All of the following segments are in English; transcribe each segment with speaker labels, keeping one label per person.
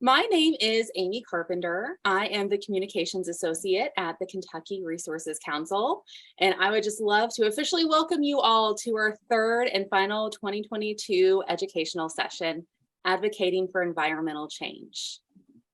Speaker 1: My name is Amy Carpenter. I am the Communications Associate at the Kentucky Resources Council, and I would just love to officially welcome you all to our third and final 2022 educational session, Advocating for Environmental Change.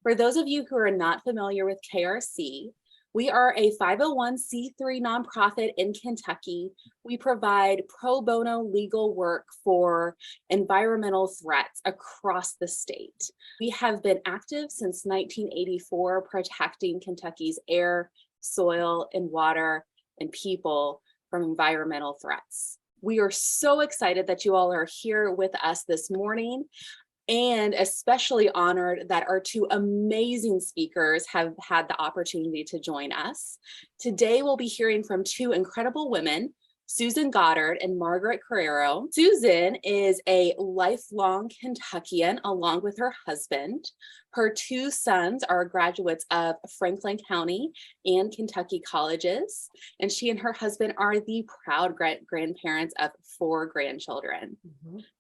Speaker 1: For those of you who are not familiar with KRC, we are a 501c3 nonprofit in Kentucky. We provide pro bono legal work for environmental threats across the state. We have been active since 1984, protecting Kentucky's air, soil, and water and people from environmental threats. We are so excited that you all are here with us this morning, and especially honored that our two amazing speakers have had the opportunity to join us. Today, we'll be hearing from two incredible women, Susan Goddard and Margaret Carrero. Susan is a lifelong Kentuckian along with her husband. Her two sons are graduates of Franklin County and Kentucky colleges, and she and her husband are the proud grandparents of 4 grandchildren.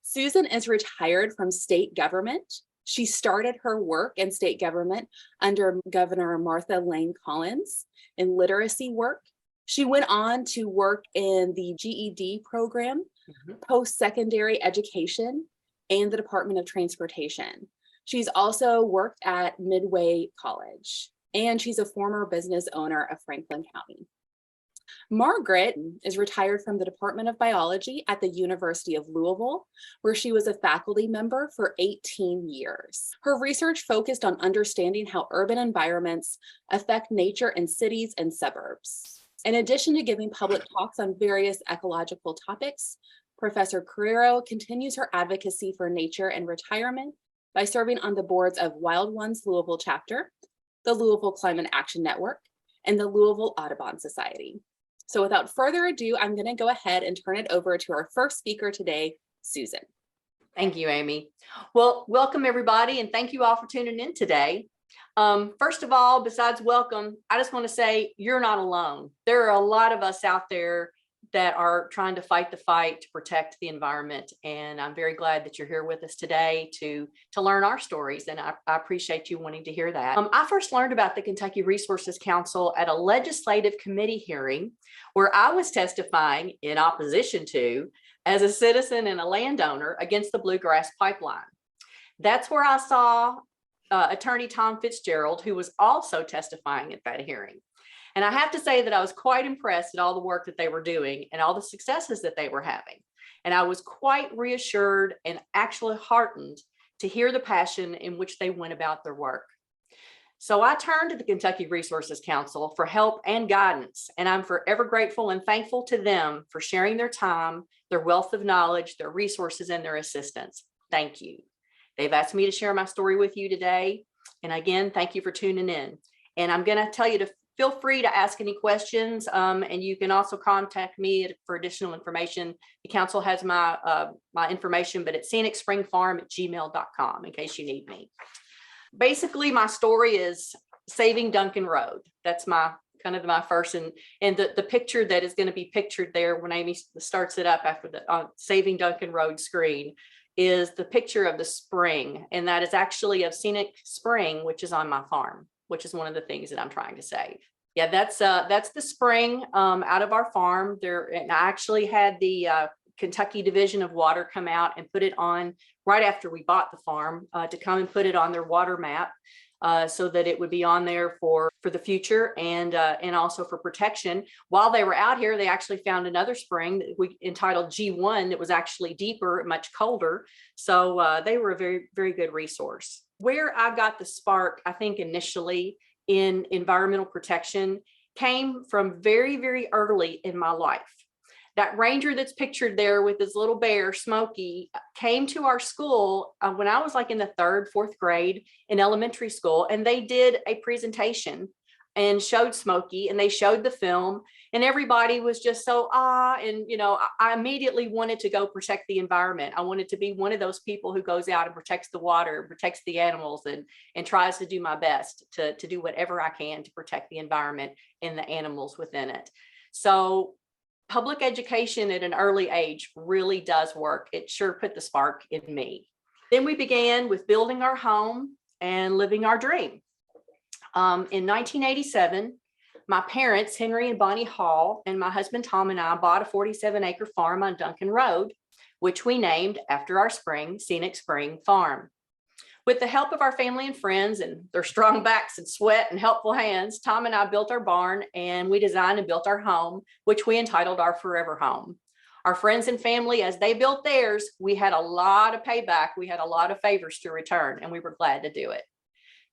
Speaker 1: Susan is retired from state government. She started her work in state government under Governor Martha Lane Collins in literacy work. She went on to work in the GED program, post-secondary education, and the Department of Transportation. She's also worked at Midway College, and she's a former business owner of Franklin County. Margaret is retired from the Department of Biology at the University of Louisville, where she was a faculty member for 18 years. Her research focused on understanding how urban environments affect nature in cities and suburbs. In addition to giving public talks on various ecological topics, Professor Carrero continues her advocacy for nature and retirement by serving on the boards of Wild Ones Louisville chapter, the Louisville Climate Action Network, and the Louisville Audubon Society. So without further ado, I'm going to go ahead and turn it over to our first speaker today, Susan.
Speaker 2: Thank you, Amy. Well, welcome everybody, and thank you all for tuning in today. First of all, besides welcome, I just want to say you're not alone. There are a lot of us out there that are trying to fight the fight to protect the environment, and I'm very glad that you're here with us today to learn our stories, and I appreciate you wanting to hear that. I first learned about the Kentucky Resources Council at a legislative committee hearing where I was testifying in opposition to, as a citizen and a landowner, against the Bluegrass Pipeline. That's where I saw Attorney Tom Fitzgerald, who was also testifying at that hearing. And I have to say that I was quite impressed at all the work that they were doing and all the successes that they were having. And I was quite reassured and actually heartened to hear the passion in which they went about their work. So I turned to the Kentucky Resources Council for help and guidance, and I'm forever grateful and thankful to them for sharing their time, their wealth of knowledge, their resources, and their assistance. Thank you. They've asked me to share my story with you today. And again, thank you for tuning in. And I'm going to tell you to feel free to ask any questions, and you can also contact me for additional information. The council has my information, but it's scenicspringfarm@gmail.com in case you need me. Basically, my story is saving Duncan Road. That's my first, and the picture that is going to be pictured there when Amy starts it up after the Saving Duncan Road screen is the picture of the spring, and that is actually of Scenic Spring, which is on my farm, which is one of the things that I'm trying to save. Yeah, that's the spring out of our farm there. And I actually had the Kentucky Division of Water come out and put it on right after we bought the farm to come and put it on their water map so that it would be on there for the future and also for protection. While they were out here, they actually found another spring that we entitled G1 that was actually deeper, much colder. So they were a very, very good resource. Where I got the spark, I think initially in environmental protection, came from very, very early in my life. That ranger that's pictured there with his little bear, Smokey, came to our school when I was like in the 3rd, 4th grade in elementary school, and they did a presentation and showed Smokey, and they showed the film, and everybody was just so and I immediately wanted to go protect the environment. I wanted to be one of those people who goes out and protects the water, protects the animals, and tries to do my best to do whatever I can to protect the environment and the animals within it. So public education at an early age really does work. It sure put the spark in me. Then we began with building our home and living our dream. In 1987, my parents, Henry and Bonnie Hall, and my husband Tom and I bought a 47-acre farm on Duncan Road, which we named after our spring, Scenic Spring Farm. With the help of our family and friends and their strong backs and sweat and helpful hands, Tom and I built our barn, and we designed and built our home, which we entitled our Forever Home. Our friends and family, as they built theirs, we had a lot of payback. We had a lot of favors to return, and we were glad to do it.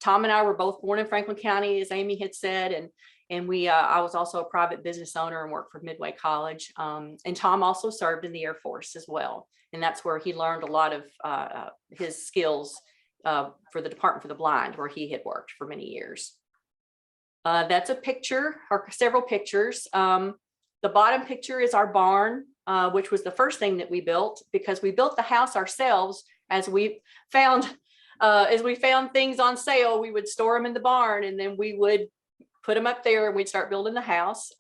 Speaker 2: Tom and I were both born in Franklin County, as Amy had said, and I was also a private business owner and worked for Midway College. And Tom also served in the Air Force as well. And that's where he learned a lot of his skills for the Department for the Blind, where he had worked for many years. That's a picture, or several pictures. The bottom picture is our barn, which was the first thing that we built, because we built the house ourselves. As we found things on sale, we would store them in the barn, and then we would put them up there, and we'd start building the house.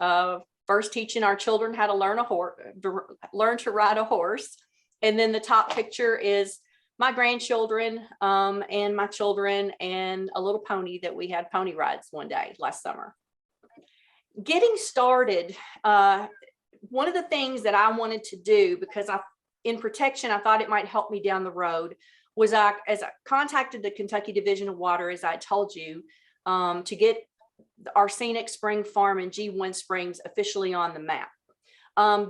Speaker 2: First teaching our children how to learn to ride a horse. And then the top picture is my grandchildren and my children and a little pony that we had pony rides one day last summer. Getting started, one of the things that I wanted to do, because in protection, I thought it might help me down the road, was as I contacted the Kentucky Division of Water, as I told you, to get our Scenic Spring Farm in G1 Springs officially on the map.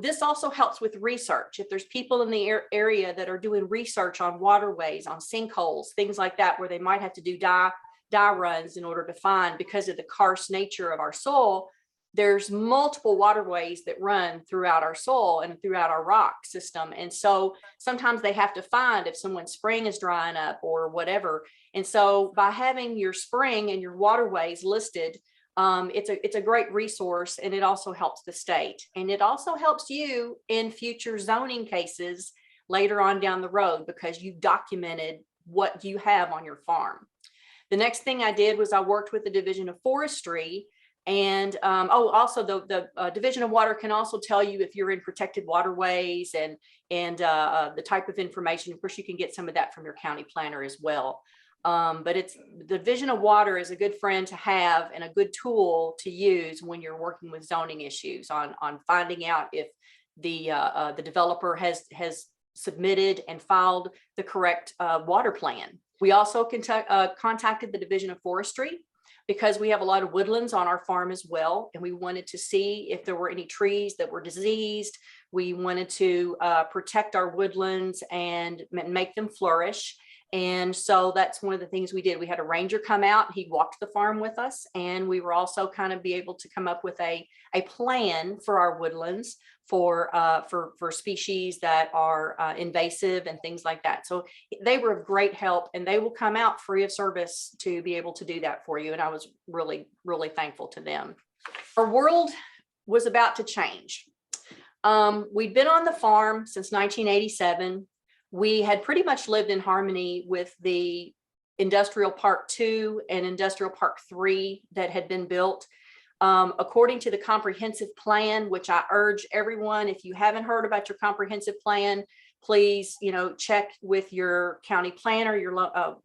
Speaker 2: This also helps with research. If there's people in the area that are doing research on waterways, on sinkholes, things like that, where they might have to do dye runs in order to find, because of the karst nature of our soil, there's multiple waterways that run throughout our soil and throughout our rock system. And so sometimes they have to find if someone's spring is drying up or whatever. And so by having your spring and your waterways listed, it's a great resource, and it also helps the state, and it also helps you in future zoning cases later on down the road, because you've documented what you have on your farm. The next thing I did was I worked with the Division of Forestry, and also the Division of Water can also tell you if you're in protected waterways and the type of information. Of course, you can get some of that from your county planner as well. But the Division of Water is a good friend to have and a good tool to use when you're working with zoning issues on finding out if the developer has submitted and filed the correct water plan. We also contacted the Division of Forestry, because we have a lot of woodlands on our farm as well, and we wanted to see if there were any trees that were diseased. We wanted to protect our woodlands and make them flourish. And so that's one of the things we did. We had a ranger come out, he walked the farm with us, and we were also kind of be able to come up with a plan for our woodlands for species that are invasive and things like that. So they were of great help, and they will come out free of service to be able to do that for you. And I was really, really thankful to them. Our world was about to change. We'd been on the farm since 1987. We had pretty much lived in harmony with the Industrial Park 2 and Industrial Park 3 that had been built. According to the comprehensive plan, which I urge everyone, if you haven't heard about your comprehensive plan, please, check with your county planner, your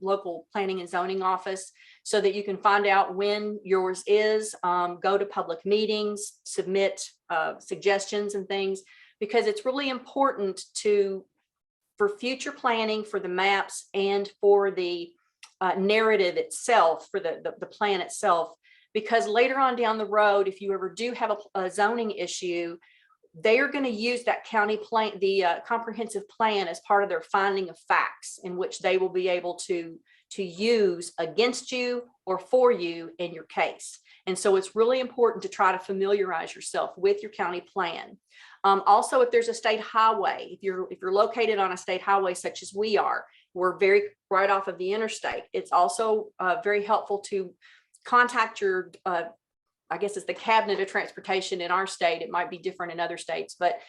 Speaker 2: local planning and zoning office, so that you can find out when yours is. Go to public meetings, submit suggestions and things, because it's really important for future planning, for the maps, and for the narrative itself, for the plan itself, because later on down the road, if you ever do have a zoning issue, they are going to use that county plan, the comprehensive plan, as part of their finding of facts, in which they will be able to use against you or for you in your case. And so it's really important to try to familiarize yourself with your county plan. Also, if there's a state highway, if you're located on a state highway such as we are, we're very right off of the interstate. It's also very helpful to contact your, I guess it's the Cabinet of Transportation in our state. It might be different in other states, but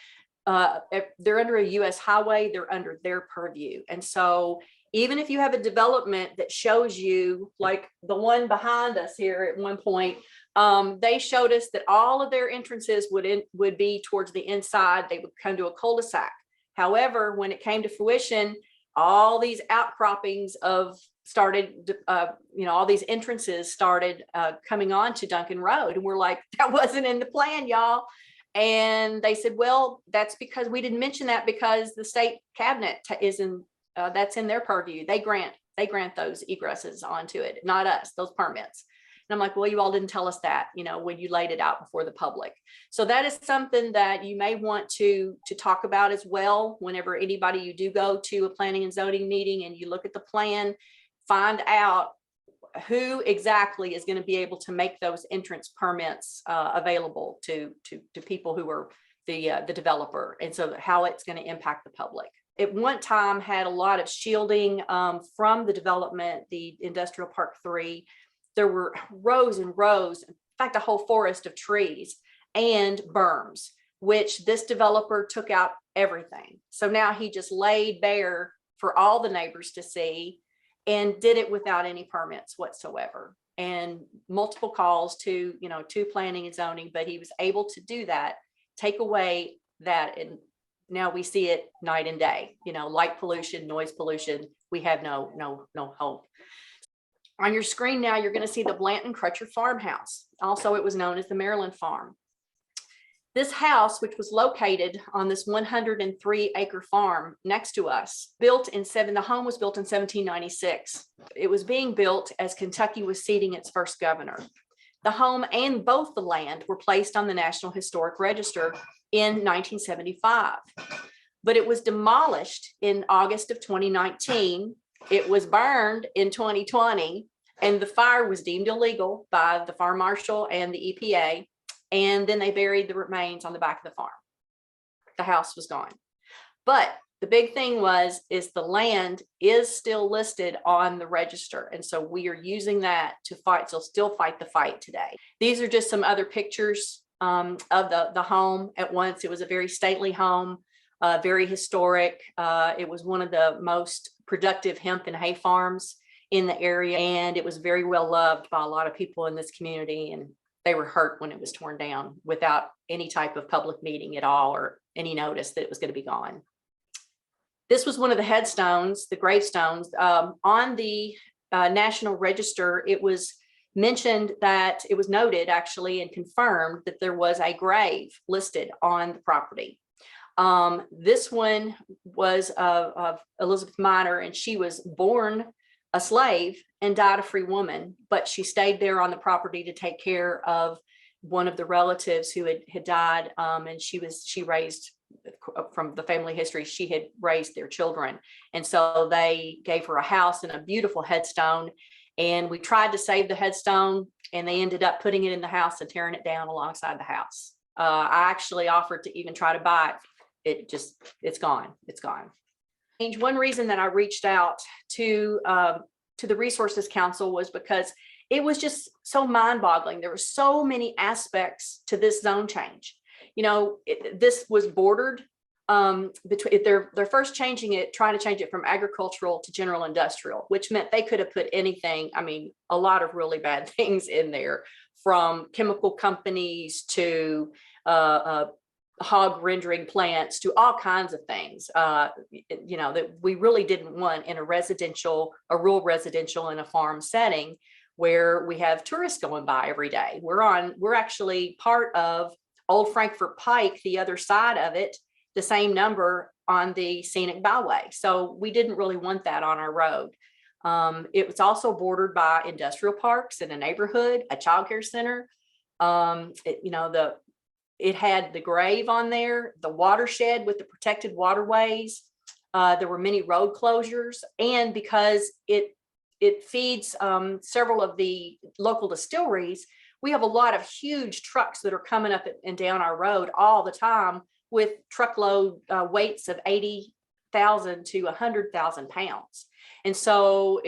Speaker 2: if they're under a U.S. highway, they're under their purview. And so even if you have a development that shows you, like the one behind us here at one point, they showed us that all of their entrances would be towards the inside. They would come to a cul-de-sac. However, when it came to fruition, all these outcroppings of started, all these entrances started coming on to Duncan Road. And we're like, that wasn't in the plan, y'all. And they said, well, that's because we didn't mention that because the state cabinet is in, that's in their purview. They grant those egresses onto it, not us, those permits. And I'm like, well, you all didn't tell us that, when you laid it out before the public. So that is something that you may want to talk about as well. Whenever anybody, you do go to a planning and zoning meeting and you look at the plan, find out who exactly is going to be able to make those entrance permits available to people who are the developer, and so how it's going to impact the public. At one time had a lot of shielding from the development, the Industrial Park 3. There were rows and rows, in fact, a whole forest of trees and berms, which this developer took out everything. So now he just laid bare for all the neighbors to see and did it without any permits whatsoever. And multiple calls to planning and zoning, but he was able to do that, take away that, and now we see it night and day, light pollution, noise pollution. We have no hope. On your screen now, you're going to see the Blanton Crutcher farmhouse. Also, it was known as the Maryland Farm. This house, which was located on this 103-acre farm next to us, the home was built in 1796. It was being built as Kentucky was seating its first governor. The home and both the land were placed on the National Historic Register in 1975, but it was demolished in August of 2019. It was burned in 2020, and the fire was deemed illegal by the Farm Marshal and the EPA. And then they buried the remains on the back of the farm. The house was gone. But the big thing is the land is still listed on the register. And so we are using that to fight, so still fight the fight today. These are just some other pictures of the home. At once, it was a very stately home, very historic. It was one of the most productive hemp and hay farms in the area. And it was very well loved by a lot of people in this community. And they were hurt when it was torn down without any type of public meeting at all or any notice that it was going to be gone. This was one of the headstones, the gravestones. On the National Register, it was mentioned that it was noted actually and confirmed that there was a grave listed on the property. This one was of Elizabeth Minor, and she was born a slave and died a free woman, but she stayed there on the property to take care of one of the relatives who had died, and she raised, from the family history, she had raised their children, and so they gave her a house and a beautiful headstone. And we tried to save the headstone, and they ended up putting it in the house and tearing it down alongside the house. I actually offered to even try to buy it. It's gone. One reason that I reached out to the Resources Council was because it was just so mind-boggling. There were so many aspects to this zone change. This was bordered between, they're first changing it, trying to change it from agricultural to general industrial, which meant they could have put anything, a lot of really bad things in there, from chemical companies to hog rendering plants to all kinds of things, that we really didn't want in a rural residential in a farm setting where we have tourists going by every day. We're actually part of Old Frankfort Pike, the other side of it, the same number on the scenic byway. So we didn't really want that on our road. It was also bordered by industrial parks in a neighborhood, a childcare center. It had the grave on there, the watershed with the protected waterways. There were many road closures, and because it feeds several of the local distilleries, we have a lot of huge trucks that are coming up and down our road all the time with truckload weights of 80,000 to 100,000 pounds. And so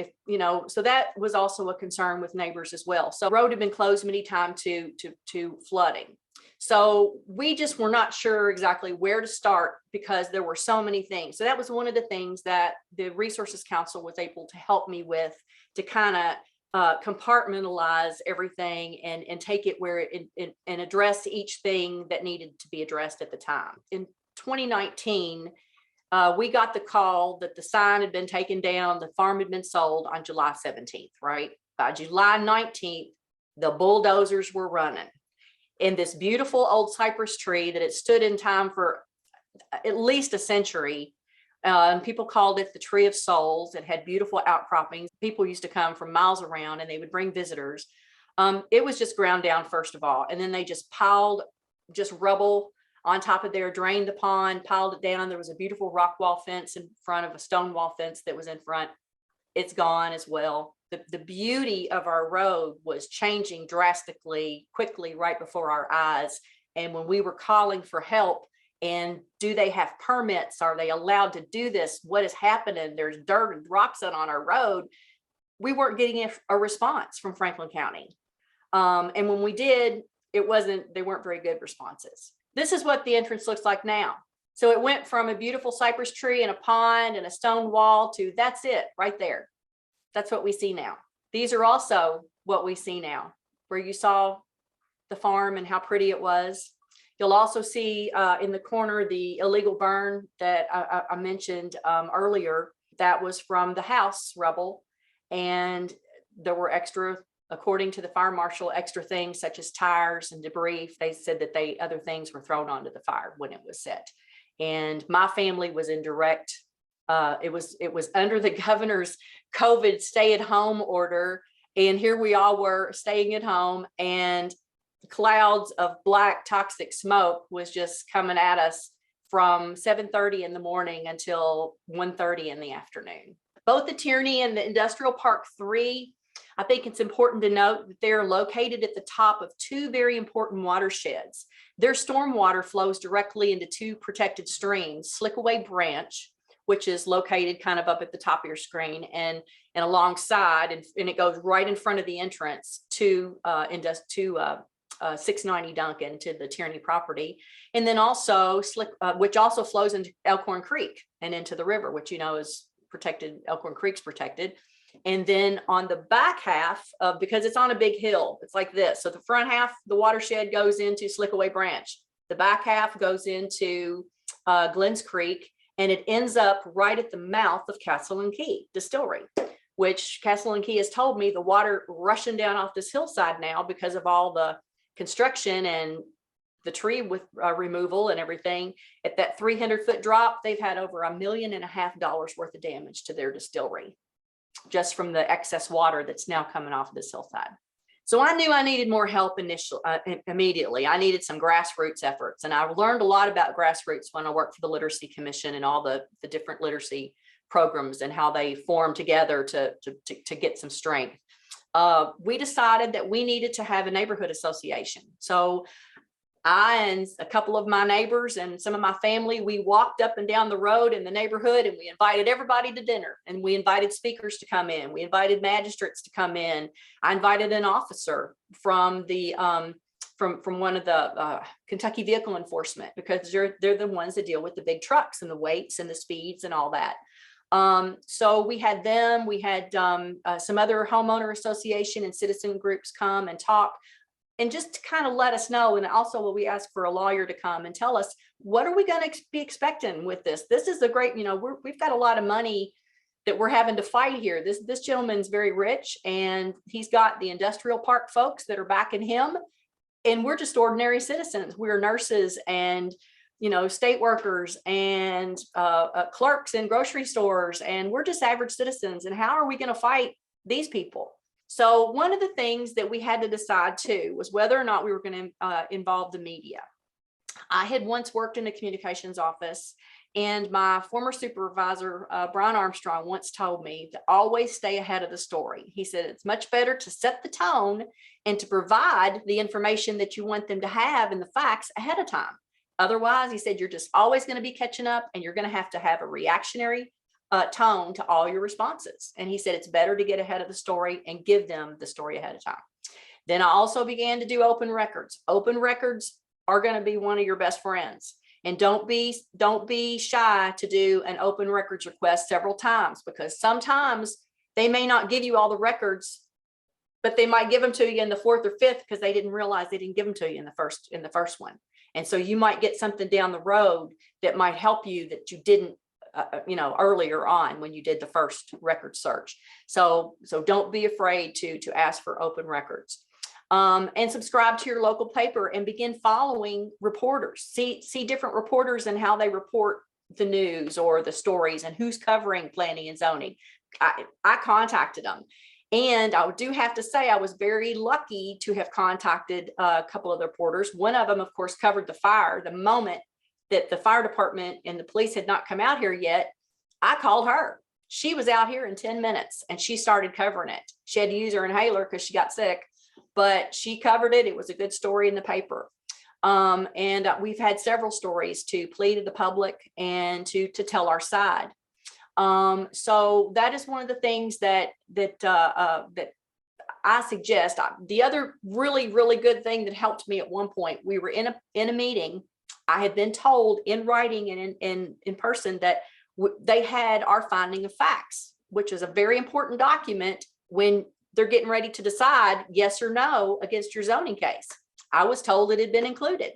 Speaker 2: so that was also a concern with neighbors as well. So the road had been closed many times to flooding. So we just were not sure exactly where to start because there were so many things. So that was one of the things that the Resources Council was able to help me with, to kind of compartmentalize everything and take it where and address each thing that needed to be addressed at the time. In 2019, we got the call that the sign had been taken down, the farm had been sold on July 17th, right? By July 19th, the bulldozers were running. And this beautiful old cypress tree that had stood in time for at least a century, and people called it the Tree of Souls. It had beautiful outcroppings. People used to come from miles around and they would bring visitors. It was just ground down, first of all, and then they just piled just rubble on top of there, drained the pond, piled it down. There was a beautiful rock wall fence in front of a stone wall fence that was in front. It's gone as well. The beauty of our road was changing drastically, quickly, right before our eyes. And when we were calling for help, and do they have permits? Are they allowed to do this? What is happening? There's dirt and rocks on our road. We weren't getting a response from Franklin County. And when we did, they weren't very good responses. This is what the entrance looks like now. So it went from a beautiful cypress tree and a pond and a stone wall to that's it right there. That's what we see now. These are also what we see now, where you saw the farm and how pretty it was. You'll also see in the corner the illegal burn that I mentioned earlier. That was from the house rubble, and there were extra, according to the fire marshal, extra things such as tires and debris. They said that other things were thrown onto the fire when it was set. And my family was in direct, it was under the governor's COVID stay-at-home order, and here we all were staying at home, and clouds of black toxic smoke was just coming at us from 7:30 in the morning until 1:30 in the afternoon. Both the Tierney and the Industrial Park 3, I think it's important to note that they're located at the top of two very important watersheds. Their stormwater flows directly into two protected streams, Slickaway Branch, which is located kind of up at the top of your screen, and alongside, and it goes right in front of the entrance to 690 Duncan, to the Tierney property. And then also which also flows into Elkhorn Creek and into the river, which is protected. Elkhorn Creek's protected. And then on the back half of, because it's on a big hill, it's like this. So the front half, the watershed goes into Slickaway Branch. The back half goes into Glens Creek, and it ends up right at the mouth of Castle and Key Distillery, which Castle and Key has told me the water rushing down off this hillside now because of all the construction and the tree with removal and everything. At that 300-foot drop, they've had over $1.5 million worth of damage to their distillery, just from the excess water that's now coming off this hillside. So I knew I needed more help immediately. I needed some grassroots efforts. And I learned a lot about grassroots when I worked for the Literacy Commission and all the different literacy programs and how they form together to get some strength. We decided that we needed to have a neighborhood association. So I and a couple of my neighbors and some of my family, we walked up and down the road in the neighborhood, and we invited everybody to dinner, and we invited speakers to come in. We invited magistrates to come in. I invited an officer from the from one of the Kentucky Vehicle Enforcement, because they're the ones that deal with the big trucks and the weights and the speeds and all that. So we had them, we had some other homeowner association and citizen groups come and talk, and just to kind of let us know. And also we asked for a lawyer to come and tell us, what are we going to be expecting with this? This is a great, we've got a lot of money that we're having to fight here. This gentleman's very rich, and he's got the industrial park folks that are backing him. And we're just ordinary citizens. We're nurses and state workers and clerks in grocery stores, and we're just average citizens. And how are we going to fight these people? So one of the things that we had to decide too was whether or not we were going to involve the media. I had once worked in a communications office, and my former supervisor, Brian Armstrong, once told me to always stay ahead of the story. He said, it's much better to set the tone and to provide the information that you want them to have and the facts ahead of time. Otherwise, he said, you're just always going to be catching up, and you're going to have a reactionary tone to all your responses. And he said, it's better to get ahead of the story and give them the story ahead of time. Then I also began to do open records. Open records are going to be one of your best friends. And don't be shy to do an open records request several times, because sometimes they may not give you all the records, but they might give them to you in the 4th or 5th because they didn't realize they didn't give them to you in the first one. And so you might get something down the road that might help you that you didn't earlier on when you did the first record search. So don't be afraid to ask for open records. And subscribe to your local paper and begin following reporters. See different reporters and how they report the news or the stories and who's covering planning and zoning. I contacted them. And I do have to say, I was very lucky to have contacted a couple of the reporters. One of them, of course, covered the fire. The moment that the fire department and the police had not come out here yet, I called her. She was out here in 10 minutes and she started covering it. She had to use her inhaler because she got sick, but she covered it. It was a good story in the paper. And we've had several stories to plead to the public and to tell our side. So that is one of the things that I suggest. The other really, really good thing that helped me at one point, we were in a meeting. I had been told in writing and in person that they had our finding of facts, which is a very important document when they're getting ready to decide yes or no against your zoning case. I was told it had been included.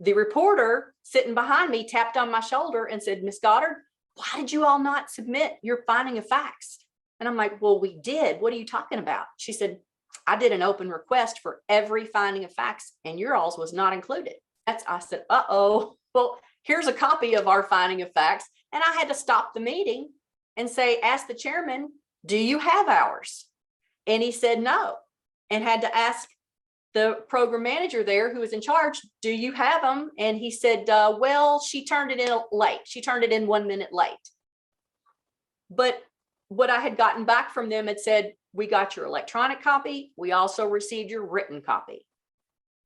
Speaker 2: The reporter sitting behind me tapped on my shoulder and said, "Miss Goddard, why did you all not submit your finding of facts?" And I'm like, "Well, we did. What are you talking about?" She said, "I did an open request for every finding of facts and your all's was not included." I said, "Uh-oh, well, here's a copy of our finding of facts." And I had to stop the meeting and say, ask the chairman, "Do you have ours?" And he said no, and had to ask the program manager there who was in charge, "Do you have them?" And he said, "Well, she turned it in late. She turned it in 1 minute late." But what I had gotten back from them had said, "We got your electronic copy. We also received your written copy."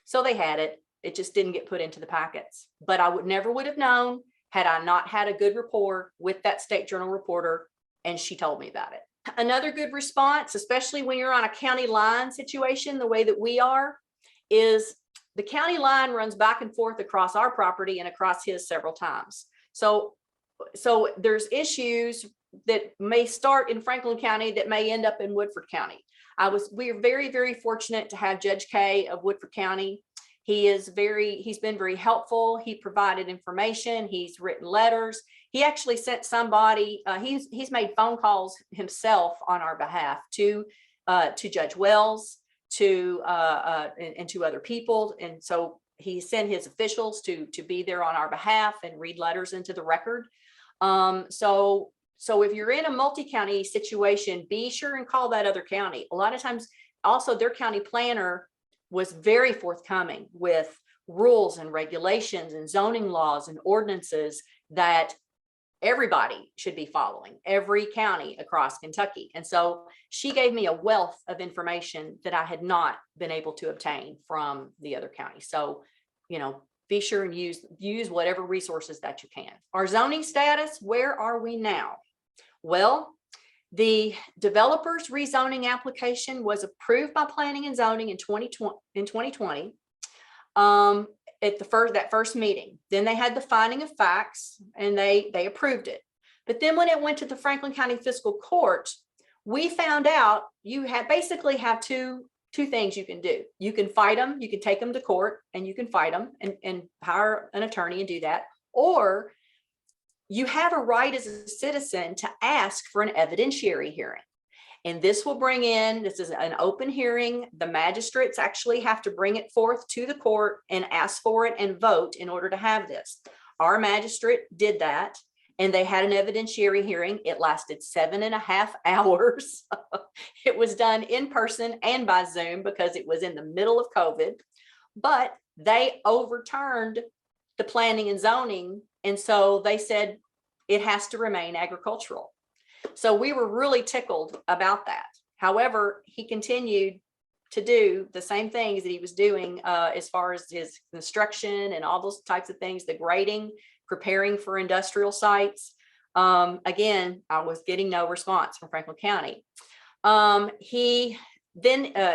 Speaker 2: So they had it. It just didn't get put into the packets. But I never would have known had I not had a good rapport with that State Journal reporter, and she told me about it. Another good response, especially when you're on a county line situation, the way that we are, is the county line runs back and forth across our property and across his several times. So there's issues that may start in Franklin County that may end up in Woodford County. We are very, very fortunate to have Judge Kay of Woodford County. He's been very helpful. He provided information. He's written letters. He actually sent somebody, he's made phone calls himself on our behalf to Judge Wells, and to other people. And so he sent his officials to be there on our behalf and read letters into the record. So if you're in a multi-county situation, be sure and call that other county. A lot of times also their county planner was very forthcoming with rules and regulations and zoning laws and ordinances that everybody should be following, every county across Kentucky. And so she gave me a wealth of information that I had not been able to obtain from the other counties. So, be sure and use whatever resources that you can. Our zoning status, where are we now? Well, the developer's rezoning application was approved by Planning and Zoning in 2020. At that first meeting. Then they had the finding of facts and they approved it. But then when it went to the Franklin County Fiscal Court, we found out you basically have two things you can do. You can fight them, you can take them to court and you can fight them and hire an attorney and do that. Or you have a right as a citizen to ask for an evidentiary hearing. And this is an open hearing. The magistrates actually have to bring it forth to the court and ask for it and vote in order to have this. Our magistrate did that and they had an evidentiary hearing. It lasted 7.5 hours. It was done in person and by Zoom because it was in the middle of COVID, but they overturned the planning and zoning. And so they said it has to remain agricultural. So we were really tickled about that. However, he continued to do the same things that he was doing as far as his construction and all those types of things, the grading, preparing for industrial sites. Again, I was getting no response from Franklin County. The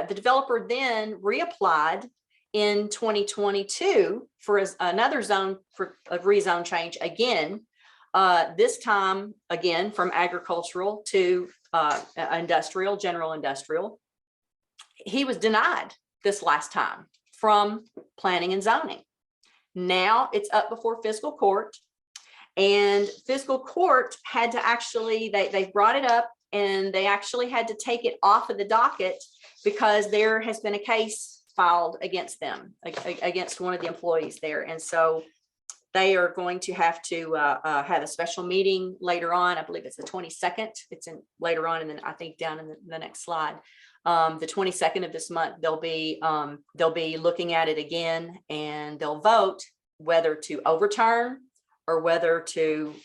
Speaker 2: developer then reapplied in 2022 for another zone for a rezone change again. This time, again, from agricultural to industrial, general industrial. He was denied this last time from planning and zoning. Now it's up before fiscal court. And fiscal court had to actually, they brought it up and they actually had to take it off of the docket because there has been a case filed against them, against one of the employees there. And so they are going to have a special meeting later on. I believe it's the 22nd. It's in later on, and then I think down in the next slide, the 22nd of this month, they'll be looking at it again, and they'll vote whether to overturn or whether to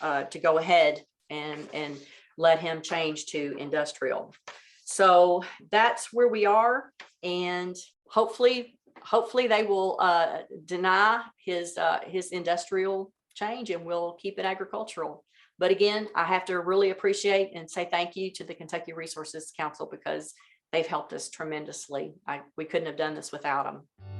Speaker 2: go ahead and let him change to industrial. So that's where we are, and hopefully they will deny his industrial change, and we'll keep it agricultural. But again, I have to really appreciate and say thank you to the Kentucky Resources Council, because they've helped us tremendously. We couldn't have done this without them.